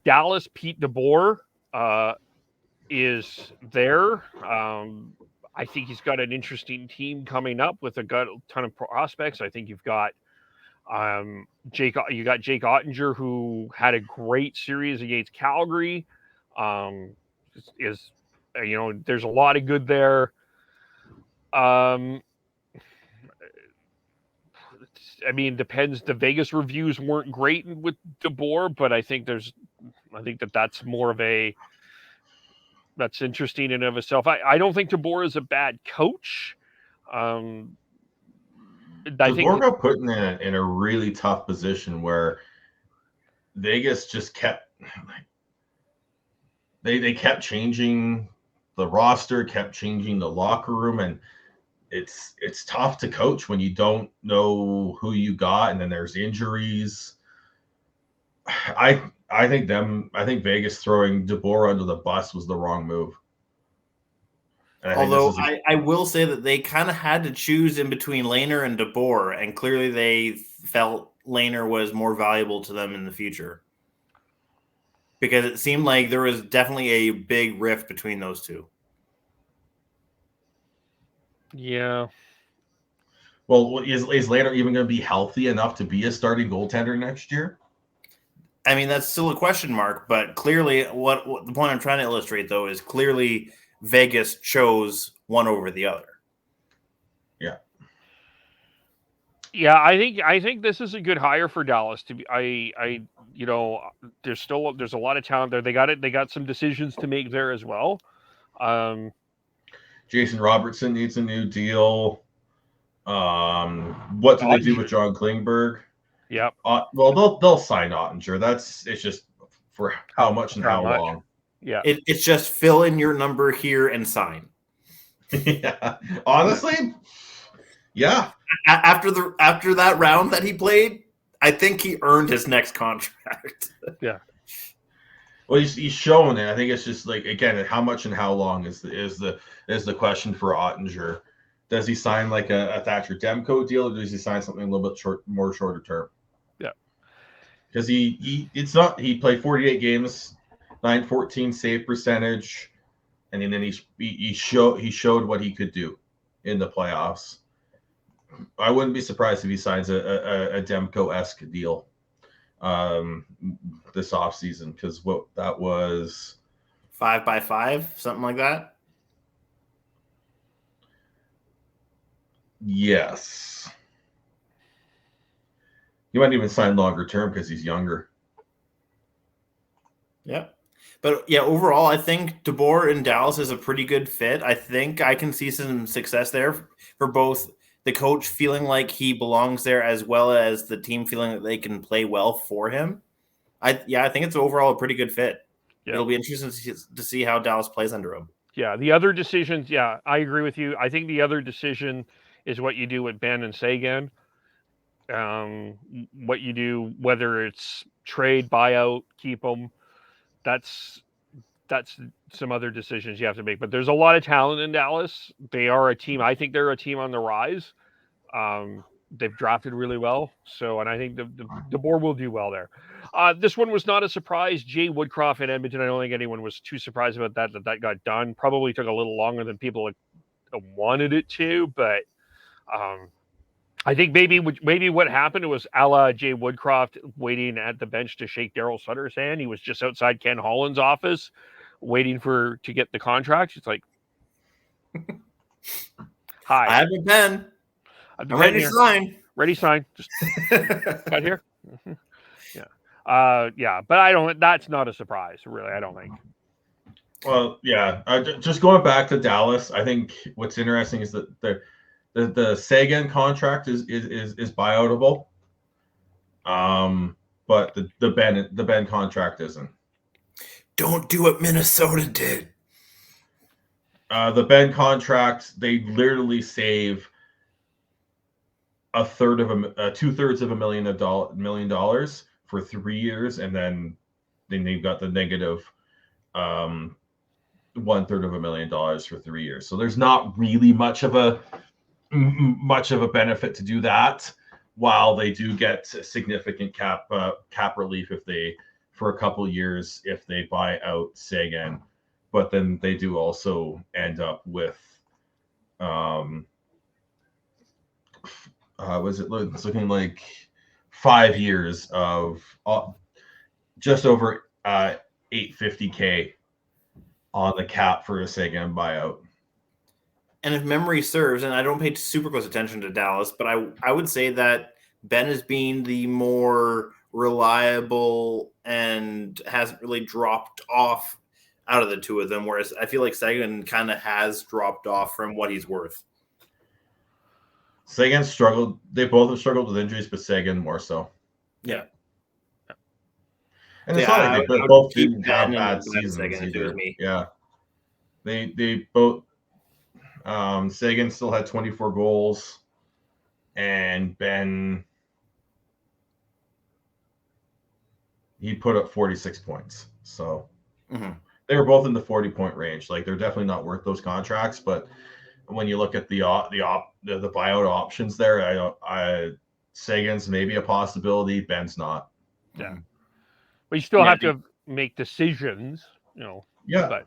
Dallas, Pete DeBoer is there. I think he's got an interesting team coming up with a ton of prospects. I think you've got Jake Oettinger, who had a great series against Calgary. Is there's a lot of good there. I mean, depends. The Vegas reviews weren't great with DeBoer, but I think that's more of that's interesting in and of itself. I don't think DeBoer is a bad coach. DeBoer got put in a really tough position where Vegas just kept they kept changing the roster, kept changing the locker room, and it's tough to coach when you don't know who you got, and then there's injuries. I think Vegas throwing DeBoer under the bus was the wrong move. Although I will say that they kind of had to choose in between Lehner and DeBoer, and clearly they felt Lehner was more valuable to them in the future. Because it seemed like there was definitely a big rift between those two. Yeah. Well, is Lehner even going to be healthy enough to be a starting goaltender next year? I mean, that's still a question mark, but clearly what the point I'm trying to illustrate, though, is clearly Vegas chose one over the other. Yeah. Yeah, I think this is a good hire for Dallas. To be, there's a lot of talent there. They got some decisions to make there as well. Jason Robertson needs a new deal. What do they do with John Klingberg? Yep. Well, they'll sign Oettinger. It's just for how much and how long. Yeah. It's just fill in your number here and sign. Yeah. Honestly, yeah. After that round that he played, I think he earned his next contract. Yeah. Well, he's shown it. I think it's just like, again, how much and how long is the question for Oettinger. Does he sign like a Thatcher Demko deal, or does he sign something a little bit shorter term? Yeah. Because he played 48 games, 914 save percentage, and then he showed what he could do in the playoffs. I wouldn't be surprised if he signs a Demko-esque deal this offseason, because what that was 5x5, something like that. Yes. He might even sign longer term because he's younger. Yeah. But yeah, overall, I think DeBoer in Dallas is a pretty good fit. I think I can see some success there for both the coach feeling like he belongs there, as well as the team feeling that they can play well for him. I think it's overall a pretty good fit. Yeah. It'll be interesting to see how Dallas plays under him. Yeah, the other decisions, I agree with you. I think the other decision is what you do with Ben and Sagan. What you do, whether it's trade, buyout, keep them, that's some other decisions you have to make. But there's a lot of talent in Dallas. They are a team. I think they're a team on the rise. They've drafted really well. And I think the board will do well there. This one was not a surprise. Jay Woodcroft in Edmonton. I don't think anyone was too surprised about that got done. Probably took a little longer than people wanted it to, but I think maybe what happened was a la Jay Woodcroft waiting at the bench to shake Daryl Sutter's hand. He was just outside Ken Holland's office waiting to get the contract. It's like, hi. I have a pen. I'm ready to sign. Ready to sign. Just cut here. Yeah. But that's not a surprise, really, I don't think. Well, yeah. Just going back to Dallas, I think what's interesting is that the Sagan contract is buyoutable, but the Ben contract isn't. Don't do what Minnesota did. The Ben contract, they literally save $2/3 of $1 million for 3 years, and then they've got the negative $1/3 of $1 million for 3 years. So there's not really much of a benefit to do that, while they do get significant cap relief if for a couple years if they buy out Sagan, but then they do also end up with it's looking like 5 years of just over $850K on the cap for a Sagan buyout. And if memory serves, and I don't pay super close attention to Dallas, but I would say that Ben is being the more reliable and hasn't really dropped off out of the two of them, whereas I feel like Sagan kind of has dropped off from what he's worth. Sagan struggled. They both have struggled with injuries, but Sagan more so. Yeah. And it's not like they both didn't have bad seasons either. Yeah. They both Sagan still had 24 goals, and Ben he put up 46 points. So they were both in the 40-point range. Like, they're definitely not worth those contracts, but when you look at the buyout options there, Sagan's maybe a possibility. Ben's not. Yeah, but you still have to make decisions, Yeah, but